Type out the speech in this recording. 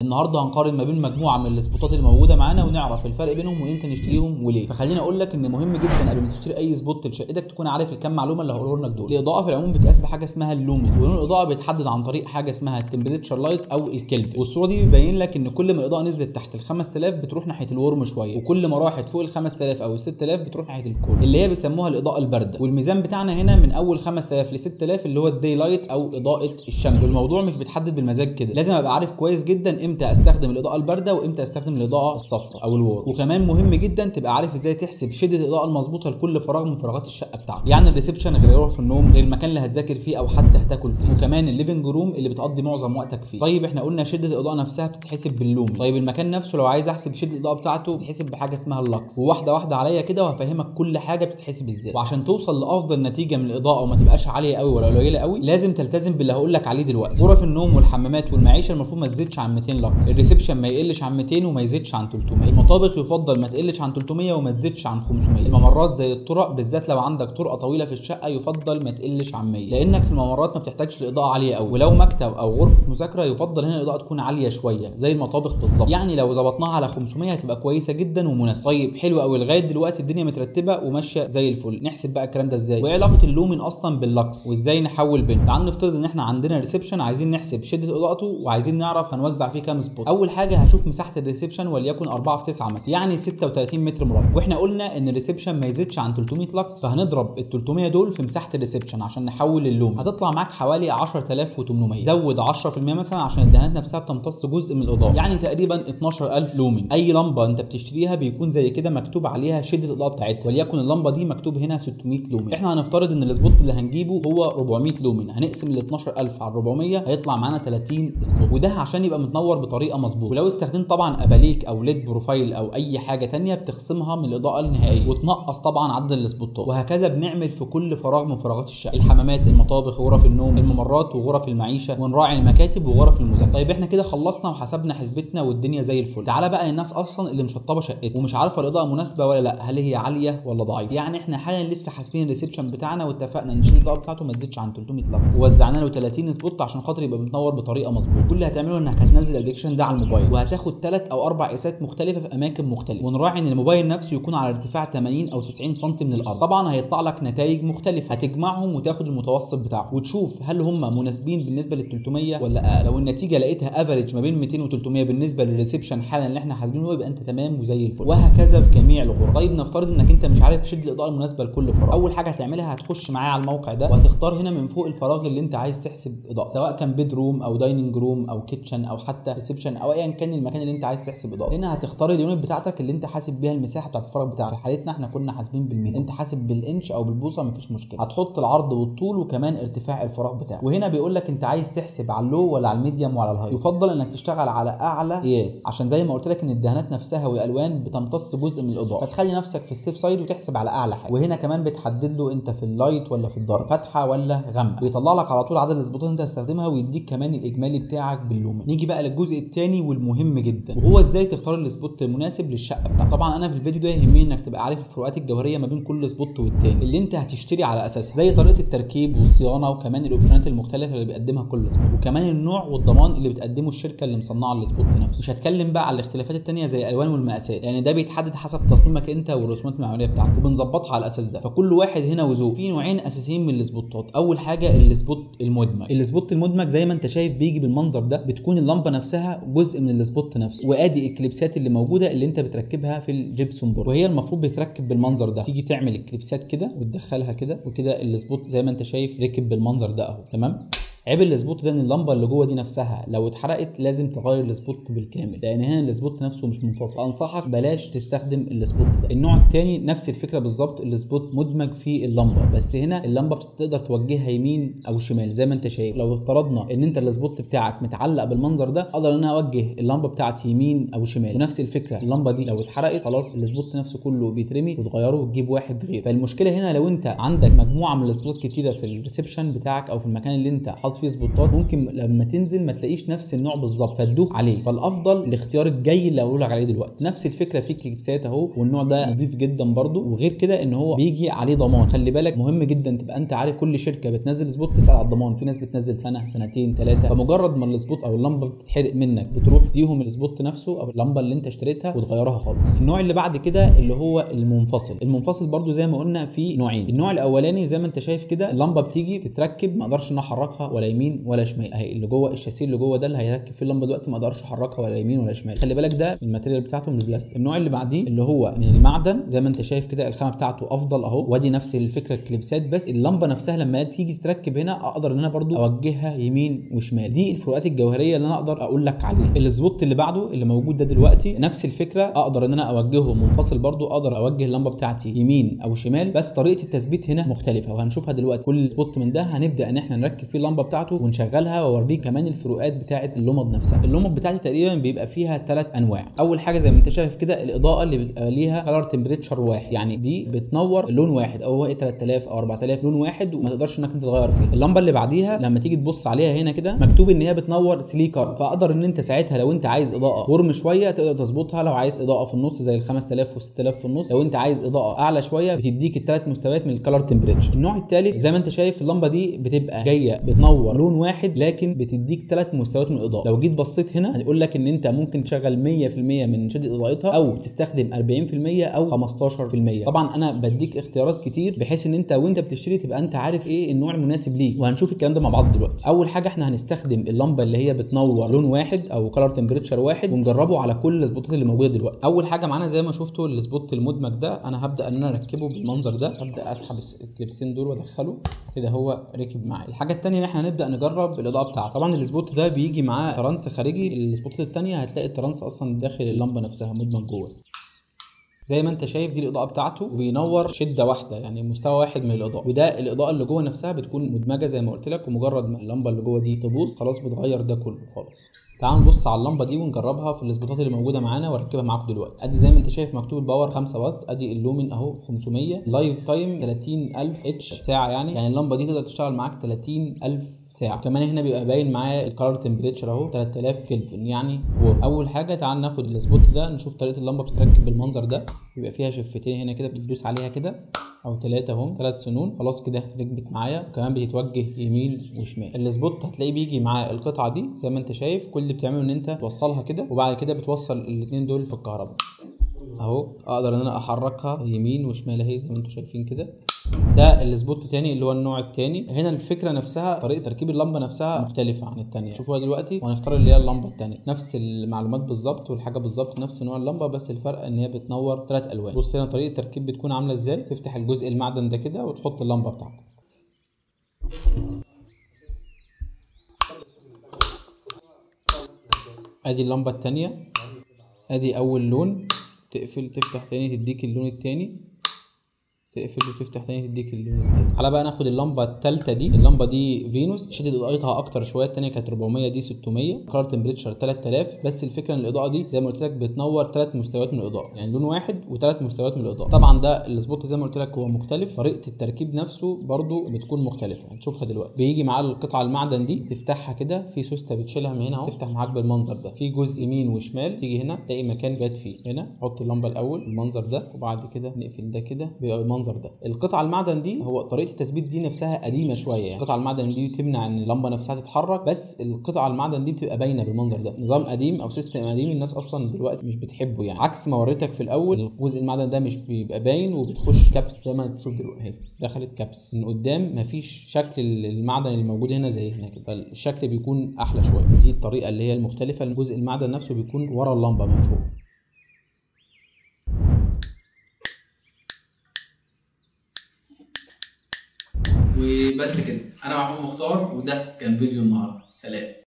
النهارده هنقارن ما بين مجموعه من السبوتات اللي موجوده معانا ونعرف الفرق بينهم وامتى نشتريهم وليه. فخليني اقول لك ان مهم جدا قبل ما تشتري اي سبوت لشقتك تكون عارف الكام معلومه اللي هقولهم لك دول. الاضاءه في العموم بتقاس بحاجه اسمها اللومن، ولون الاضاءه بيتحدد عن طريق حاجه اسمها التمبريتشر لايت او الكلفن. والصوره دي بيبين لك ان كل ما الاضاءه نزلت تحت ال 5000 بتروح ناحيه الورم شويه، وكل ما راحت فوق ال 5000 او ال 6000 بتروح ناحيه الكول اللي هي بيسموها الاضاءه البارده. والميزان بتاعنا هنا من اول 5000 ل 6000 اللي هو الداي لايت او اضاءه الشمس. الموضوع مش بيتحدد بالمزاج كده، لازم ابقى عارف كويس جدا امتى استخدم الاضاءه البارده وامتى استخدم الاضاءه الصفراء او الورم. وكمان مهم جدا تبقى عارف ازاي تحسب شده الاضاءه المظبوطه لكل فراغ من فراغات الشقه بتاعتك. يعني الريسبشن غير غرفه النوم، غير المكان اللي هتذاكر فيه او حتى هتاكل فيه، وكمان الليفنج روم اللي بتقضي معظم وقتك فيه. طيب احنا قلنا شده الاضاءه نفسها بتتحسب باللوم. طيب المكان نفسه لو عايز احسب شده الاضاءه بتاعته بتتحسب بحاجه اسمها اللكس. وواحده واحده عليا كده وهفهمك كل حاجه بتتحسب ازاي. وعشان توصل لافضل نتيجه من الاضاءه وما تبقاش عاليه قوي ولا قليله قوي لازم تلتزم باللي هقول لك عليه دلوقتي. غرف النوم والحمامات والمعيشه المفروض ما تزيدش عن 200 لكس، الريسبشن ما يقلش عن 200 وما يزيدش عن 300، المطابخ يفضل ما تقلش عن 300 وما تزيدش عن 500، الممرات زي الطرق بالذات لو عندك طرقه طويله في الشقه يفضل ما تقلش عن 100، لانك في الممرات ما بتحتاجش لاضاءه عاليه قوي. ولو مكتب او غرفه مذاكره يفضل هنا الاضاءه تكون عاليه شويه زي المطابخ بالظبط. يعني لو ظبطناها على 500 هتبقى كويسه جدا ومناسبه. طيب حلو قوي، لغايه دلوقتي الدنيا مترتبه وماشيه زي الفل. نحسب بقى الكلام ده ازاي، وايه علاقه اللومن اصلا باللكس، وازاي نحول بينهم. تعال نفترض ان احنا عندنا ريسبشن عايزين نحسب شده اضاءته وعايزين نعرف هنوزع فيه كام سبوت. اول حاجه هشوف مساحه الريسبشن وليكن 4 في 9 مثلا، يعني 36 متر مربع. واحنا قلنا ان الريسبشن ما يزيدش عن 300 لكس، فهنضرب ال 300 دول في مساحه الريسبشن عشان نحول اللومن. هتطلع معاك حوالي 10800. زود 10% مثلا عشان الدهانات نفسها بتمتص جزء من الاضاءه، يعني تقريبا 12000 لومن. اي لمبه انت بتشتريها بيكون زي كده مكتوب عليها شده الاضاءه بتاعتها، وليكن اللمبه دي مكتوب هنا 600 لومن. احنا هنفترض ان السبوت اللي هنجيبه هو 400 لومن، هنقسم ال 12000 على 400 هيطلع معانا 30 سبوت، وده عشان يبقى متنور بطريقه مظبوطه. ولو استخدمت طبعا اباليك او ليد بروفايل او اي حاجه ثانيه بتخصمها من الاضاءه النهائيه وتنقص طبعا عدد السبوتات. وهكذا بنعمل في كل فراغ من فراغات الشقه، الحمامات، المطابخ، غرف النوم، الممرات وغرف المعيشه، ونراعي المكاتب وغرف المذاكره. طيب احنا كده خلصنا وحسبنا حسبتنا والدنيا زي الفل. تعالى بقى الناس اصلا اللي مشطبه شقتها ومش عارفه الاضاءه مناسبه ولا لا، هل هي عاليه ولا ضعيفه. يعني احنا حاليا لسه حاسبين الريسبشن بتاعنا واتفقنا ان الاضاءه بتاعته ما تزيدش عن 300 لكس، ووزعنا له 30 سبوت عشان خاطر يبقى بتنور بطريقه مظبوطه. كل اللي هتعمله انك هتنزل الابلكيشن ده على الموبايل وهتاخد 3 أو 4 قياسات مختلفه في اماكن مختلفه، ونراعي ان الموبايل نفسه يكون على ارتفاع 80 او 90 سم من الارض. طبعا هيطلع لك نتائج مختلفه، هتجمعهم وتاخد المتوسط بتاعهم وتشوف هل هم مناسبين بالنسبه لل 300 ولا لو النتيجه لقيتها افريج ما بين 200 و 300 بالنسبه للريسبشن حالا اللي احنا حاسبينه يبقى انت تمام وزي الفل. وهكذا في جميع الغرف. طيب نفترض انك انت مش عارف شده الاضاءه المناسبه لكل فراغ. اول حاجه هتعملها هتخش معايا على الموقع ده وهتختار هنا من فوق الفراغ اللي انت عايز تحسب اضاءه، سواء كان بيد روم او دايننج روم او كيتشن او حتى ريسبشن او ايا كان المكان اللي انت عايز تحسب اضاءه. هنا هتختار اليونت بتاعتك اللي انت حاسب بيها المساحه بتاعت الفراغ بتاعك. في حالتنا احنا كنا حاسبين بالمتر، انت حاسب بالانش او بالبوصه مفيش مشكله. هتحط العرض والطول وكمان ارتفاع الفراغ بتاعك. وهنا بيقول لك انت عايز تحسب على اللو ولا على الميديوم ولا على الهاي. يفضل انك تشتغل على اعلى قياس عشان زي ما قلت لك ان الدهانات نفسها والالوان بتمتص جزء من الاضاءه، فتخلي نفسك في السيف سايد وتحسب على اعلى حاجه. وهنا كمان بتحدد له انت في اللايت ولا في الدارك، فاتحه ولا غامقه، بيطلع لك على طول عدد السبوتات اللي انت هتستخدمها ويديك كمان الاجمالي بتاعك باللومن. نيجي بقى للجزء الثاني والمهم جدا، وهو ازاي تختار السبوت المناسب للشقه بتاعتك. طبعا انا في الفيديو ده يهمني انك تبقى عارف الفروقات الجوهريه ما بين كل سبوت والتاني اللي انت هتشتري على اساسها، زي طريقه التركيب والصيانه وكمان الاوبشنات المختلفه اللي بيقدمها كل سبوت، وكمان النوع والضمان اللي بتقدمه الشركه اللي مصنعه السبوت نفسه. مش هتكلم بقى على الاختلافات الثانيه زي الالوان والمقاسات، يعني ده بيتحدد حسب تصميمك انت والرسومات المعماريه بتاعتك وبنظبطها على الاساس ده. فكل واحد هنا وذوق. في نوعين اساسيين من السبوتات. اول حاجه السبوت المدمج. السبوت المدمج زي ما انت شايف بيجي بالمنظر ده، بتكون اللمبه نفسها جزء من السبوت نفسه، وادي الكليبسات اللي موجوده اللي انت بتركبها في الجبسون بورد، وهي المفروض بتركب بالمنظر ده. تيجي تعمل الكليبسات كده وتدخلها كده وكده، السبوت زي ما انت شايف ركب بالمنظر ده اهو. تمام. عيب السبوت ده ان اللمبه اللي جوه دي نفسها لو اتحرقت لازم تغير السبوت بالكامل، لان هنا السبوت نفسه مش منفصل. انصحك بلاش تستخدم السبوت ده. النوع الثاني نفس الفكره بالظبط، السبوت مدمج في اللمبه، بس هنا اللمبه بتقدر توجهها يمين او شمال زي ما انت شايف. لو افترضنا ان انت السبوت بتاعك متعلق بالمنظر ده، اقدر ان انا اوجه اللمبه بتاعتي يمين او شمال. ونفس الفكره اللمبه دي لو اتحرقت خلاص السبوت نفسه كله بيترمي وتغيره وتجيب واحد غير. فالمشكله هنا لو انت عندك مجموعه من السبوتات كتيره في الريسبشن بتاعك او في المكان اللي انت حاطط فيه سبوتات ممكن لما تنزل ما تلاقيش نفس النوع بالظبط فتدوخ عليه، فالافضل الاختيار الجاي اللي هقول لك عليه دلوقتي. نفس الفكره في كليبسات اهو، والنوع ده نظيف جدا برده، وغير كده ان هو بيجي عليه ضمان. خلي بالك مهم جدا تبقى انت عارف كل شركه بتنزل سبوت تسال على الضمان. في ناس بتنزل سنه سنتين ثلاثه، فمجرد ما السبوت او اللمبه بتتحرق منك بتروح تديهم السبوت نفسه او اللمبه اللي انت اشتريتها وتغيرها خالص. النوع اللي بعد كده اللي هو المنفصل برده زي ما قلنا في نوعين. النوع الاولاني زي ما انت شايف كده اللمبه بتيجي تتركب ما اقدرش ان احركها ولا يمين ولا شمال اهي، اللي جوه الشاسيه اللي جوه ده اللي هيركب في اللمبه دلوقتي ما اقدرش احركها ولا يمين ولا شمال. خلي بالك ده الماتيريال بتاعته من البلاستيك. النوع اللي بعديه اللي هو من المعدن زي ما انت شايف كده الخامه بتاعته افضل اهو، وادي نفس الفكره الكليبسات، بس اللمبه نفسها لما تيجي تتركب هنا اقدر ان انا برده اوجهها يمين وشمال. دي الفروقات الجوهريه اللي انا اقدر اقول لك عليها. السبوت اللي بعده اللي موجود ده دلوقتي نفس الفكره، اقدر ان انا اوجهه منفصل برده، اقدر اوجه اللمبه بتاعتي يمين او شمال، بس طريقه التثبيت هنا مختلفه وهنشوفها دلوقتي. كل سبوت من ده هنبدا ان احنا نركب فيه اللمبه بتاعته ونشغلها، واوريك كمان الفروقات بتاعه اللمض نفسها. اللمض بتاعتي تقريبا بيبقى فيها 3 انواع. اول حاجه زي ما انت شايف كده الاضاءه اللي بيبقى ليها كلر تمبريتشر واحد، يعني دي بتنور لون واحد او هو 3000 او 4000 لون واحد وما تقدرش انك انت تغير فيها. اللمبه اللي بعديها لما تيجي تبص عليها هنا كده مكتوب ان هي بتنور 3 كلر، فاقدر ان انت ساعتها لو انت عايز اضاءه ورم شويه تقدر تظبطها، لو عايز اضاءه في النص زي ال 5000 و 6000 في النص، لو انت عايز اضاءه اعلى شويه بتديك الثلاث مستويات من الكلر تمبريتشر. النوع الثالث زي ما انت شايف اللمبه دي بتبقى جايه بتنور لون واحد لكن بتديك 3 مستويات من الاضاءه. لو جيت بصيت هنا هنقول لك ان انت ممكن تشغل 100% من شده اضاءتها او تستخدم 40% او 15%. طبعا انا بديك اختيارات كتير بحيث ان انت وانت بتشتري تبقى انت عارف ايه النوع المناسب ليك، وهنشوف الكلام ده مع بعض دلوقتي. اول حاجه احنا هنستخدم اللمبه اللي هي بتنور لون واحد او كلر تمبريتشر واحد ونجربه على كل السبوتات اللي موجوده دلوقتي. اول حاجه معانا زي ما شفتوا السبوت المدمج ده، انا هبدا ان انا اركبه بالمنظر ده، هبدا اسحب الكليبسين دول وادخله كده هو ركب معايا. الحاجه الثانيه ان احنا هنبدا نجرب الاضاءه بتاعته. طبعا السبوت ده بيجي معاه ترانس خارجي، السبوتات الثانيه هتلاقي الترانس اصلا داخل اللمبه نفسها مدمج جوه. زي ما انت شايف دي الاضاءه بتاعته وبينور شده واحده يعني مستوى واحد من الاضاءه، وده الاضاءه اللي جوه نفسها بتكون مدمجه زي ما قلت لك، ومجرد ما اللمبه اللي جوه دي تبوظ خلاص بتغير ده كله خالص. تعالوا نبص على اللمبه دي ونجربها في السبوتات اللي موجوده معانا واركبها معاكم دلوقتي. ادي زي ما انت شايف مكتوب الباور 5 واط، ادي اللومن اهو 500، لايف تايم 30000 اتش ساعه، يعني اللمبه دي تقدر تشتغل معاك 30000 ساعه. كمان هنا بيبقى باين معاه الكلر تمبريتشر اهو 3000 كلفن يعني. اول حاجه تعال ناخد السبوت ده نشوف طريقه اللمبه بتتركب بالمنظر ده، بيبقى فيها شفتين هنا كده بتدوس عليها كده او 3 اهم 3 سنون خلاص كده ركبت معايا، وكمان بتتوجه يمين وشمال. السبوت هتلاقيه بيجي معاه القطعه دي زي ما انت شايف، كل اللي بتعمله ان انت توصلها كده وبعد كده بتوصل الاثنين دول في الكهرباء اهو، اقدر ان انا احركها يمين وشمال اهي زي ما انتم شايفين كده. ده السبوت الثاني اللي هو النوع الثاني. هنا الفكره نفسها طريقه تركيب اللمبه نفسها مختلفه عن الثانيه، شوفوها دلوقتي وهنختار اللي هي اللمبه الثانيه. نفس المعلومات بالظبط والحاجه بالظبط نفس نوع اللمبه، بس الفرق ان هي بتنور 3 الوان. بص هنا طريقه التركيب بتكون عامله ازاي، تفتح الجزء المعدن ده كده وتحط اللمبه بتاعتك. ادي اللمبه الثانيه، ادي اول لون، تقفل تفتح تاني تديك اللون الثاني، تقفل وتفتح تاني تديك اللون التاني. تعالى بقى ناخد اللمبه الثالثه دي. اللمبه دي فينوس، شدة اضاءتها اكتر شويه، الثانيه كانت 400 دي 600، كلر تمبريتشر 3000. بس الفكره ان الاضاءه دي زي ما قلت لك بتنور 3 مستويات من الاضاءه، يعني لون واحد و3 مستويات من الاضاءه. طبعا ده السبوت زي ما قلت لك هو مختلف، طريقه التركيب نفسه برده بتكون مختلفه هنشوفها دلوقتي. بيجي معاه القطعه المعدن دي تفتحها كده في سوسته بتشيلها من هنا اهو، تفتح معاك بالمنظر ده، في جزء يمين وشمال، تيجي هنا تلاقي مكان جات فيه، هنا حط اللمبه الاول بالمنظر ده وبعد كده نقفل ده كده بيبقى المنظر ده. القطعه المعدن دي هو طريقه التثبيت دي نفسها قديمه شويه، يعني القطعه المعدن دي تمنع ان اللمبه نفسها تتحرك، بس القطعه المعدن دي بتبقى باينه بالمنظر ده. نظام قديم او سيستم قديم الناس اصلا دلوقتي مش بتحبه، يعني عكس ما وريتك في الاول الجزء المعدن ده مش بيبقى باين وبتخش كبس زي ما تشوف دلوقتي اهي دخلت كبس من قدام، مفيش شكل المعدن اللي موجود هنا زي هنا كده، الشكل بيكون احلى شويه. دي الطريقه اللي هي المختلفه، الجزء المعدن نفسه بيكون ورا اللمبه من فوق. وبس كده، انا محمود مختار وده كان فيديو النهارده، سلام.